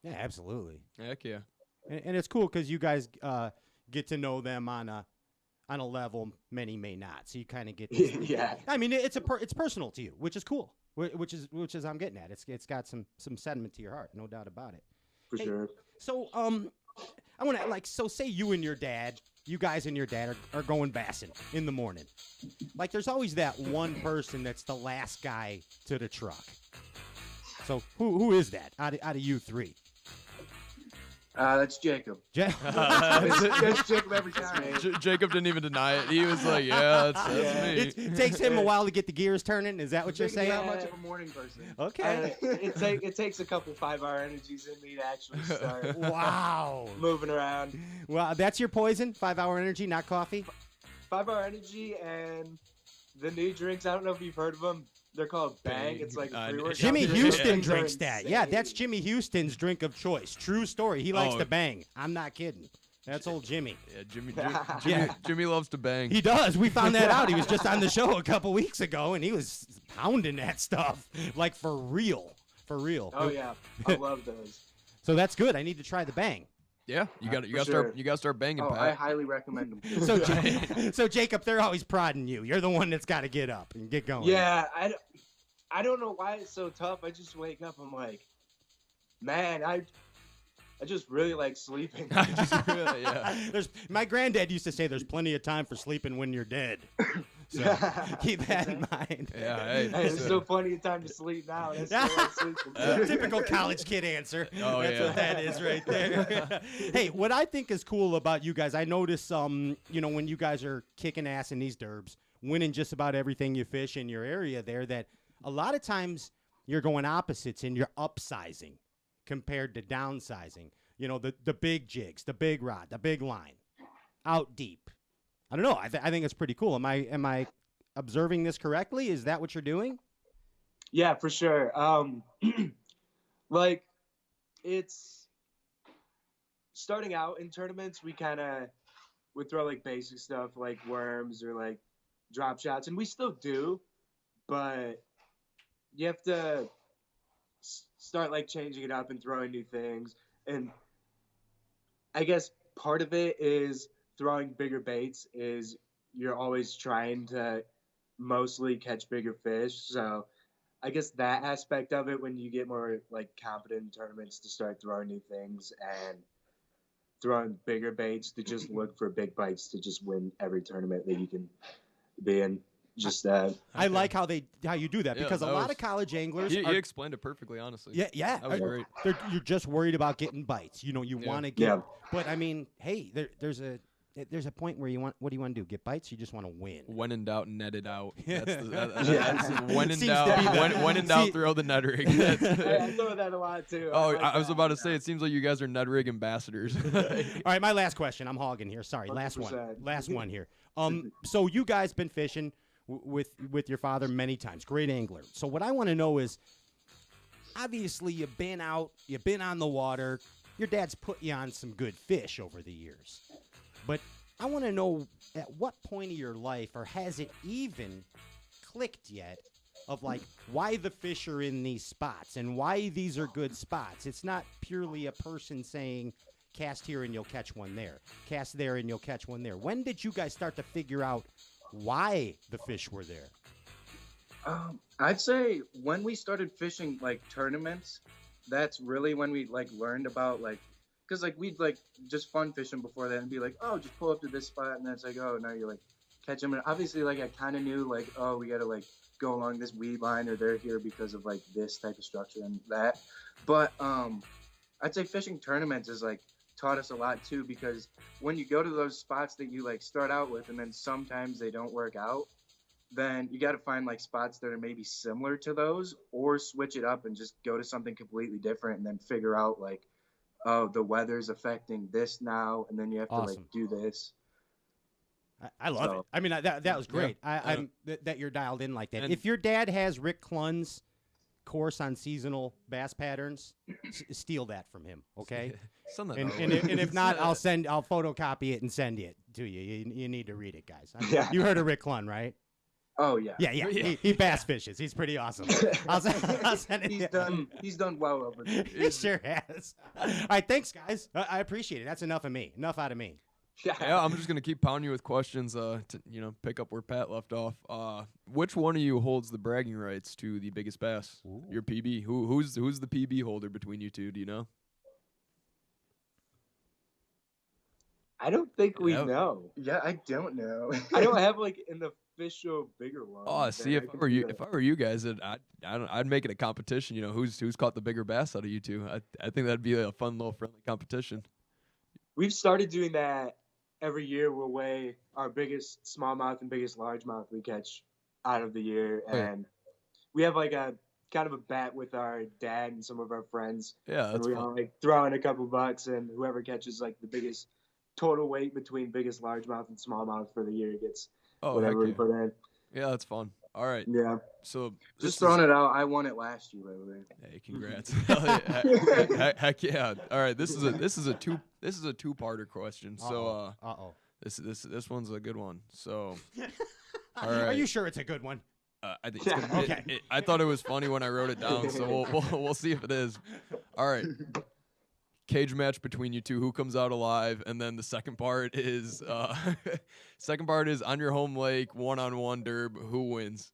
Yeah, absolutely. Heck yeah. And it's cool because you guys get to know them on a level many may not. So you kind of get this, yeah. I mean, it's personal to you, which is cool. Which is I'm getting at. It's got some sentiment to your heart, no doubt about it. For sure. So I want to like, so say you and your dad, you guys and your dad are going bassing in the morning. Like, there's always that one person that's the last guy to the truck. So who is that out of you three? That's Jacob. That's Jacob every time. Jacob didn't even deny it. He was like, "Yeah, that's me." It takes him a while to get the gears turning. Is that what you're saying? I'm not much of a morning person. Okay. It takes a couple 5-hour energies in me to actually start Wow. moving around. Well, that's your poison? 5-hour energy, not coffee? 5-hour energy and the new drinks. I don't know if you've heard of them. They're called Bang. It's like a pre-workout Jimmy drink. Houston They're drinks that. insane. Yeah, that's Jimmy Houston's drink of choice. True story. He likes to bang. I'm not kidding. That's old Jimmy. Yeah, Jimmy loves to bang. He does. We found that out. He was just on the show a couple weeks ago, and he was pounding that stuff. Like, for real. For real. Oh yeah, I love those. So that's good. I need to try the bang. Yeah, you got sure. to start banging, Oh, Pat. I highly recommend them. So Jacob, they're always prodding you. You're the one that's got to get up and get going. Yeah, I don't know why it's so tough. I just wake up. I'm like, man, I just really like sleeping. Yeah. My granddad used to say there's plenty of time for sleeping when you're dead. So keep that in mind. Yeah, hey, There's still plenty of time to sleep now. That's still like sleeping. Typical college kid answer. Oh, That's yeah. what that is right there. Hey, what I think is cool about you guys, I notice, when you guys are kicking ass in these derbs, winning just about everything you fish in your area there, that a lot of times you're going opposites and you're upsizing compared to downsizing. The big jigs, the big rod, the big line, out deep. I don't know. I think it's pretty cool. Am I observing this correctly? Is that what you're doing? Yeah, for sure. Like, it's starting out in tournaments. We kind of would throw like basic stuff like worms or like drop shots, and we still do, but you have to start like changing it up and throwing new things. And I guess part of it is throwing bigger baits is you're always trying to mostly catch bigger fish. So I guess that aspect of it, when you get more like competent in tournaments, to start throwing new things and throwing bigger baits to just look for big bites to just win every tournament that you can be in. Just I like how you do that, because a lot of college anglers. He explained it perfectly, honestly. Yeah, that was great. You're just worried about getting bites. You want to get. Yeah. But I mean, hey, there's a point where what do you want to do? Get bites? You just want to win. When in doubt, net it out. That's When in doubt, when in doubt, throw the Ned rig. I throw that a lot too. Oh, like I was that. about to say, it seems like you guys are Ned rig ambassadors. All right, my last question. I'm hogging here. Sorry, 100%. last one here. So you guys been fishing with your father many times. Great angler. So what I want to know is, obviously you've been out, you've been on the water. Your dad's put you on some good fish over the years. But I want to know, at what point of your life, or has it even clicked yet, of like why the fish are in these spots and why these are good spots? It's not purely a person saying, cast here and you'll catch one there. Cast there and you'll catch one there. When did you guys start to figure out why the fish were there? I'd say when we started fishing like tournaments, that's really when we like learned about like, because like we'd like just fun fishing before that and be like, oh, just pull up to this spot, and then it's like, oh, now you're like catch them. And obviously like I kind of knew like, oh, we gotta like go along this weed line, or they're here because of like this type of structure and that. But I'd say fishing tournaments is like taught us a lot too, because when you go to those spots that you like start out with and then sometimes they don't work out, then you got to find like spots that are maybe similar to those, or switch it up and just go to something completely different and then figure out like, oh, the weather's affecting this now, and then you have to like do this. I love it. I mean, that was great. Yeah. That you're dialed in like that. And if your dad has Rick Klun's course on seasonal bass patterns, steal that from him, okay? Send that and over. if not, I'll photocopy it and send it to you. You need to read it, guys. Yeah. You heard of Rick Klun, right? Oh yeah. Yeah. He bass fishes. He's pretty awesome. I'll send it. He's done well over there. He sure has. All right, thanks, guys. I appreciate it. That's enough of me. Enough out of me. Yeah, I'm just gonna keep pounding you with questions. To pick up where Pat left off. Which one of you holds the bragging rights to the biggest bass? Ooh. Your PB. Who's the PB holder between you two? Do you know? I don't think we Yep. know. Yeah, I don't know. I don't have like an official bigger one. Oh, see, that if I could were be you, like- if I were you guys, I'd make it a competition. You know, who's caught the bigger bass out of you two? I think that'd be a fun little friendly competition. We've started doing that every year. We'll weigh our biggest smallmouth and biggest largemouth we catch out of the year, Oh, yeah. and we have like a kind of a bet with our dad and some of our friends. Yeah, And that's we fun. all like throw in a couple bucks, and whoever catches like the biggest total weight between biggest largemouth and smallmouth for the year gets Oh, whatever we heck put in. yeah, that's fun. All right, Yeah, so Just throwing it out. I won it last year, by the way. Hey, congrats! Heck yeah! All right, this is a two-parter question. So this one's a good one. So all right. Are you sure it's a good one? I think it's gonna, Okay. I thought it was funny when I wrote it down, so we'll see if it is. All right. Cage match between you two. Who comes out alive? And then the second part is on your home lake, 1-on-1 derb. Who wins?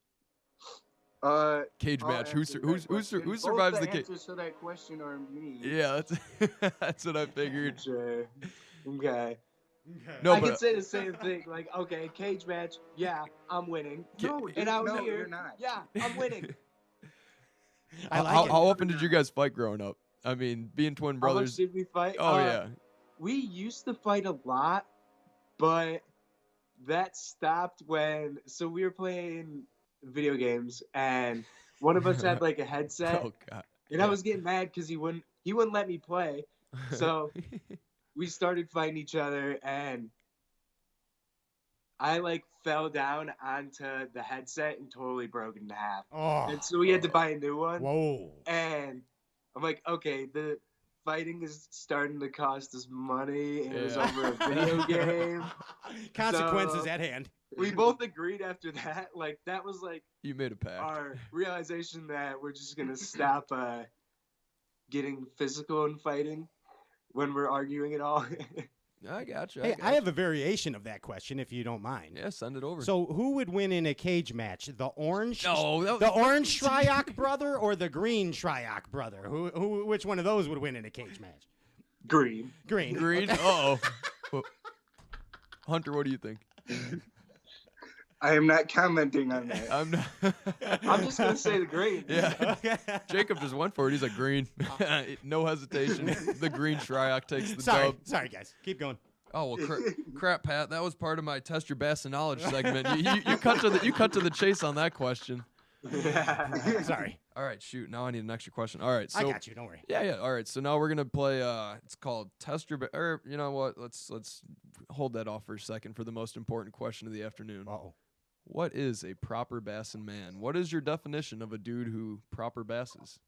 Cage I'll match. answer that question. Who survives the Both cage? answers to that question are me. Yeah, that's what I figured. sure. Okay. No, I but could say the same thing. Like, okay, cage match. Yeah, I'm winning. No, And out no, here, you're not. yeah, I'm winning. I like how it. often did you guys fight growing up? I mean, being twin How much brothers. did we fight? Oh yeah. We used to fight a lot, but that stopped when. So we were playing video games, and one of us had like a headset, Oh god. and I was getting mad because he wouldn't let me play. So we started fighting each other, and I like fell down onto the headset and totally broke it in half. Oh. And so we had to buy a new one. Whoa. And I'm like, okay, the fighting is starting to cost us money, and it was Yeah. over a video game. Consequences So- at hand. We both agreed after that. Like, that was like You made a pact. our realization that we're just gonna stop getting physical and fighting when we're arguing at all. I got you. Hey, I have a variation of that question, if you don't mind. Yeah, send it over. So, who would win in a cage match? The orange, No, the orange Shryock brother, or the green Shryock brother? Which one of those would win in a cage match? Green. Green. Green. Uh-oh. Hunter, what do you think? I am not commenting on that. I'm not. I'm just gonna say the green. Yeah. Jacob just went for it. He's like green. No hesitation. The green Shryock takes the dub. Sorry, guys. Keep going. Oh well, crap, Pat. That was part of my test your bass and knowledge segment. You cut to the chase on that question. Sorry. All right, shoot. Now I need an extra question. All right, so I got you. Don't worry. Yeah. All right, so now we're gonna play. It's called test your. Or you know what? Let's hold that off for a second for the most important question of the afternoon. Uh-oh. What is a proper bassin' man? What is your definition of a dude who proper basses?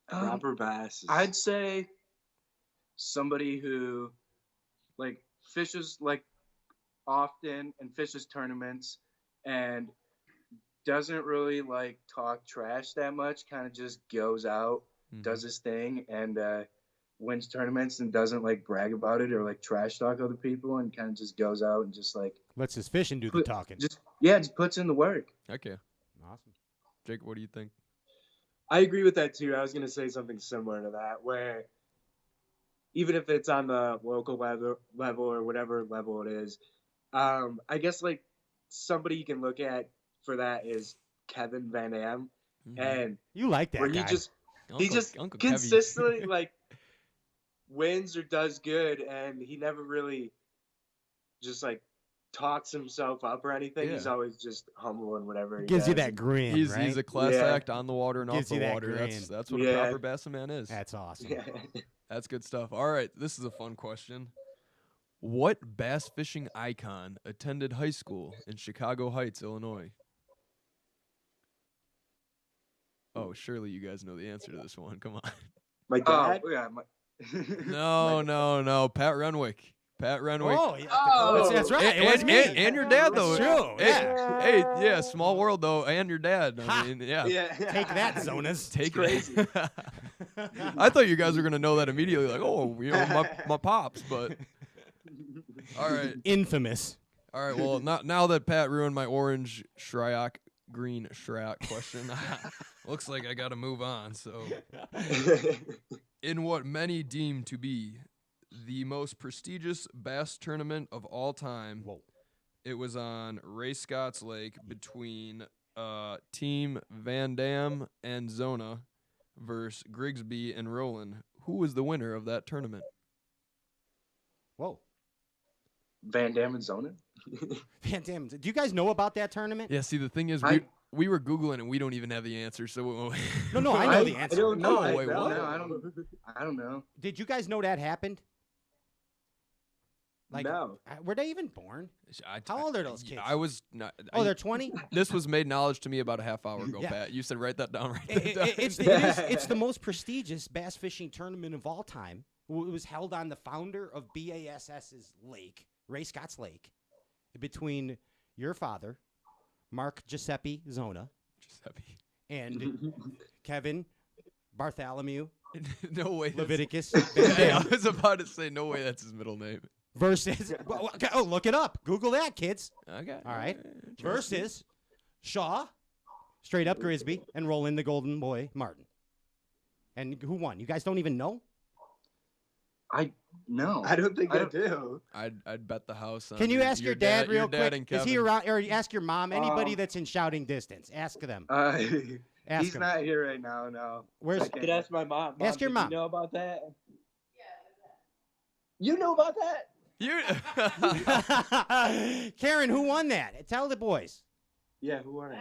Proper bass. I'd say somebody who like fishes like often and fishes tournaments and doesn't really like talk trash that much, kind of just goes out, does his thing, and wins tournaments and doesn't like brag about it or like trash talk other people, and kind of just goes out and just like Lets his fish and do the talking. just puts in the work. Okay, Awesome. Jake, what do you think? I agree with that too. I was gonna say something similar to that, where even if it's on the local level or whatever level it is, I guess like somebody you can look at for that is Kevin Van Am, and You like that where guy. he just Uncle Kevy. consistently like wins or does good, and he never really just like talks himself up or anything. Yeah. He's always just humble and whatever. He Gives you does. that grin, He's right? a class Yeah. act on the water and Gives off the you that water. grin. That's what a Yeah. proper bassin' man is. That's awesome. Yeah. That's good stuff. All right, this is a fun question. What bass fishing icon attended high school in Chicago Heights, Illinois? Oh, surely you guys know the answer to this one. Come on. My Oh dad. yeah, No. Pat Renwick. Pat Renwick. Oh, yeah. Oh. That's right. It was And, me. and your dad, though. That's true. Hey, Yeah. hey, yeah, small world, though. And your dad. Ha. I mean, yeah. Yeah. Take that, Zonas. Take crazy. it. I thought you guys were going to know that immediately. Like, oh, you know, my pops. But, all right. Infamous. All right, well, now that Pat ruined my orange Shryock, green Shryock question, looks like I got to move on. So, in what many deem to be the most prestigious bass tournament of all time. Whoa. It was on Ray Scott's Lake between Team Van Dam and Zona versus Grigsby and Roland. Who was the winner of that tournament? Whoa. Van Dam and Zona. Van Dam. Do you guys know about that tournament? Yeah, see, the thing is, we were Googling and we don't even have the answer. So No, I know the answer. I don't know. wait, no, what? I don't know. Did you guys know that happened? Like, No. Were they even born? How old are those kids? I was not. Oh, they're 20? This was made knowledge to me about a half hour ago, Yeah. Pat. You said write that down It's the most prestigious bass fishing tournament of all time. It was held on the founder of BASS's lake, Ray Scott's Lake, between your father, Mark Giuseppe Zona, and Kevin Bartholomew No way. Leviticus. Hey, I was about to say, no way that's his middle name. Versus, oh, look it up. Google that, kids. Okay. All right. Versus Shaw, straight up Grisby, and Roland the Golden Boy Martin. And who won? You guys don't even know? No. I don't think I do. I'd bet the house on. Can you ask your dad real quick? And Is he Kevin. around? Or ask your mom? Anybody that's in shouting distance. Ask them. Ask He's him. not here right now. No. Where's? I could ask my mom. Ask your mom. You know about that? You know about that? You. Karen, who won that? Tell the boys. Yeah, who won it?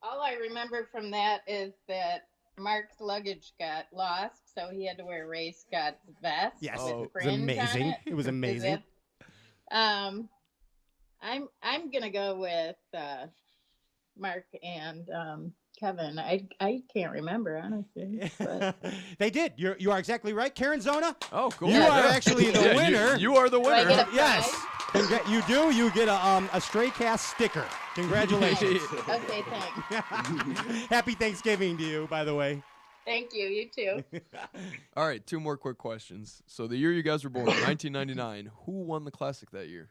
All I remember from that is that Mark's luggage got lost, so he had to wear Ray Scott's vest. Yes, with it was fringe on amazing. it. It was amazing. I'm gonna go with Mark and Kevin. I can't remember honestly. But They did. You are exactly right, Karen Zona. Oh, cool. You are actually the Yeah, winner. You are the Do I winner. get a Yes. prize? You do. You get a Stray Cast sticker. Congratulations. Okay, thanks. Happy Thanksgiving to you, by the way. Thank you. You too. All right, two more quick questions. So the year you guys were born, 1999, who won the Classic that year?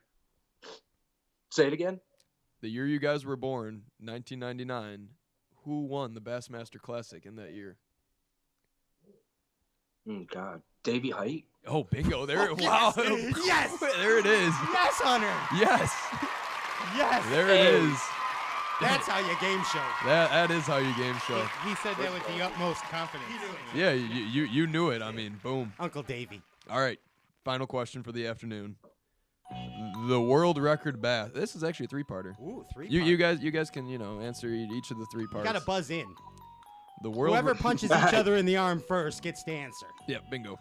Say it again. The year you guys were born, 1999, who won the Bassmaster Classic in that year? Oh God, Davey Height. Oh, bingo! There, wow! Yes! There it is. Yes, Hunter. Yes, Yes. there it is. That's how you game show. That is how you game show. He said that with the utmost confidence. Yeah, you knew it. I mean, boom. Uncle Davey. All right, final question for the afternoon. The world record bass. This is actually a three-parter. Ooh, three. You guys can answer each of the three parts. got to buzz in. The world. Whoever punches each other in the arm first gets to answer. Yeah, bingo.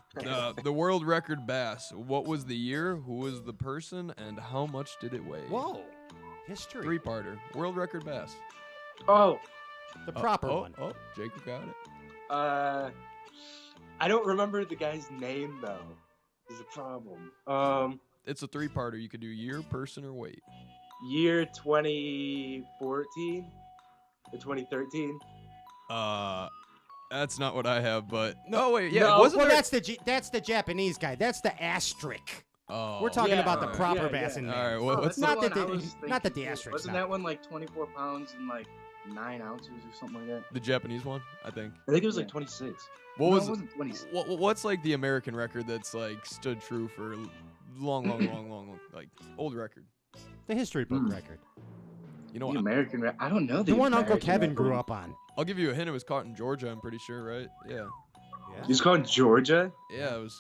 The world record bass. What was the year? Who was the person? And how much did it weigh? Whoa. History. Three-parter. World record bass. Oh, The proper one. Oh, Jacob got it. I don't remember the guy's name though. Is a problem. It's a three-parter. You could do year, person, or weight. Year 2014 or 2013. That's not what I have, but no, wait, yeah, No, wasn't Well, there? that's the Japanese guy. That's the asterisk. Oh, We're talking yeah, about the proper yeah, bass in all there. right. What's that's the not one that the- I was not that the thinking, asterisk Wasn't not. that one like 24 pounds and like 9 ounces or something like that? the Japanese one? I think. I think it was Yeah. like 26. What No, was? it wasn't 26. What's like the American record that's like stood true for long, like old record? The history book record. You know The what? American I don't know The one Uncle American Kevin record. grew up on. I'll give you a hint. It was caught in Georgia. I'm pretty sure, right? Yeah. He's called Georgia. Yeah, it was.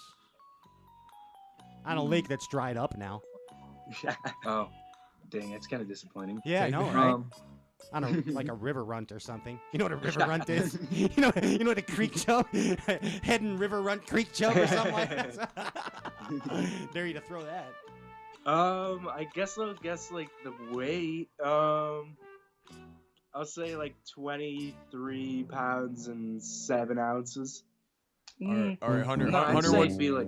On a lake that's dried up now. Oh, dang, that's kind of disappointing. Yeah, I know, right? On a like a river runt or something. You know what a river runt is? You know what a creek jump? Heading river runt creek jump or something like that. Dare you to throw that. I guess I'll guess like the weight. I'll say like 23 pounds and 7 ounces. All right, Hunter. No, I'd Hunter, say what's it'd be like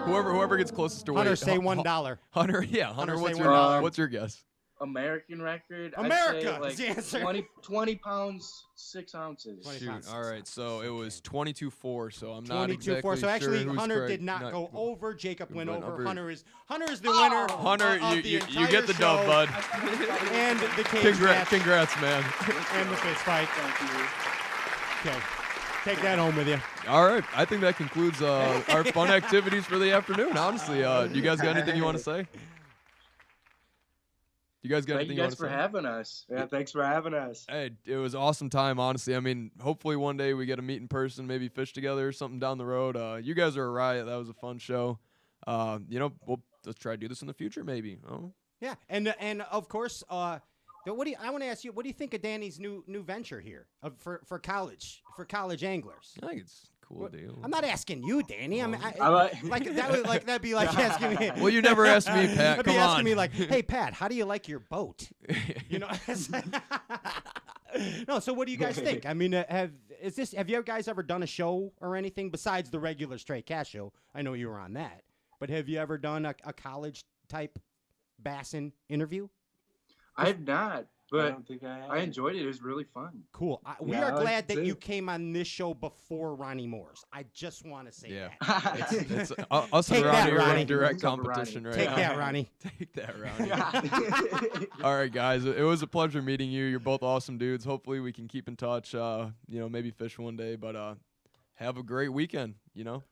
whoever gets closest to weight? Hunter, say $1. Hunter, yeah, Hunter. Hunter, What's say your $1. what's your guess? American record. America I'd is say the answer. like 20 pounds 6 ounces. 20 Shoot. pounds. All right, so it was 22.4. So I'm not 22-4. exactly So actually, sure who's Hunter correct. did not go over. Jacob went went over. over. Hunter is the winner. Hunter, of you the you get the dub, entire bud. show. And the cage match Congrats, man. and the fist fight. Thank you. Okay. Take that home with you. All right. I think that concludes our fun activities for the afternoon. Honestly, do you guys got anything you want to say? You guys got anything you want to say? Thank you guys for having us. Yeah, thanks for having us. Hey, it was awesome time, honestly. I mean, hopefully one day we get to meet in person, maybe fish together or something down the road. You guys are a riot. That was a fun show. Let's try to do this in the future, maybe. Oh. Yeah, and of course, I want to ask you, what do you think of Danny's new venture here for college anglers? I think it's a cool deal. I'm not asking you, Danny. that'd be like asking me. Well, you never asked me, Pat. That'd Come be asking on. me like, hey, Pat, how do you like your boat? You know. No. So what do you guys think? I mean, have you guys ever done a show or anything besides the regular Straight Cast show? I know you were on that, but have you ever done a college type bassin interview? I have not, but I don't think I have. I enjoyed it. It was really fun. Cool. We Yeah, are I like glad it that too. you came on this show before Ronnie Moore's. I just want to say Yeah. that. It's us Take and that, Ronnie are Ronnie. in direct What's up, competition right Take now. that, Ronnie. Take that, Ronnie. All right, guys. It was a pleasure meeting you. You're both awesome dudes. Hopefully we can keep in touch. Maybe fish one day. But have a great weekend. You know.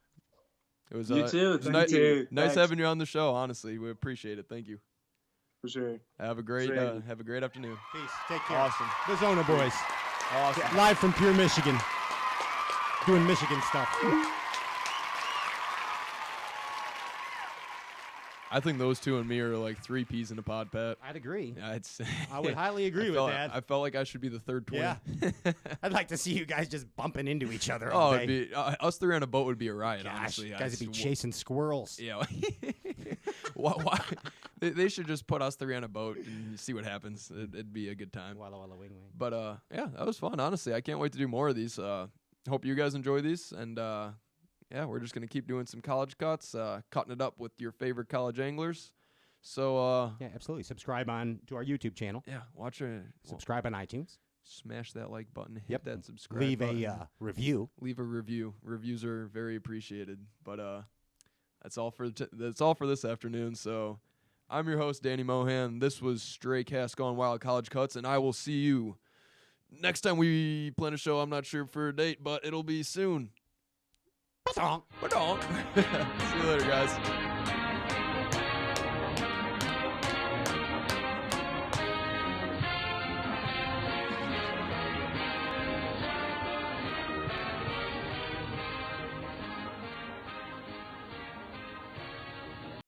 It was. You too. it was Thank you. Nice Thanks. having you on the show. Honestly, we appreciate it. Thank you. For sure. Have a great Sure. afternoon. Peace. Take care. Awesome. The Zona boys. Awesome. Live from Pure Michigan. Doing Michigan stuff. I think those two and me are like three peas in a pod, Pat. I'd agree. Yeah, it's. I would highly agree with that. I felt like I should be the third twin. Yeah. I'd like to see you guys just bumping into each other Oh, all it'd day. be us three on a boat would be a riot. Gosh, honestly, you guys would be chasing squirrels. Yeah. Why? They should just put us three on a boat and see what happens. It'd be a good time. Walla walla wing wing. But yeah, that was fun. Honestly, I can't wait to do more of these. Hope you guys enjoy these, and yeah, we're just gonna keep doing some college cuts, cutting it up with your favorite college anglers. So Yeah, absolutely. Subscribe to our YouTube channel. yeah, watch it. Subscribe on iTunes. Smash that like button. Hit Yep. that subscribe. Leave button. a review. Leave a review. Reviews are very appreciated. But that's all for this afternoon. So I'm your host Danny Mohan. This was Stray Cast Gone Wild College Cuts, and I will see you next time we plan a show. I'm not sure for a date, but it'll be soon. Ba-donk. Ba-donk. See you later, guys.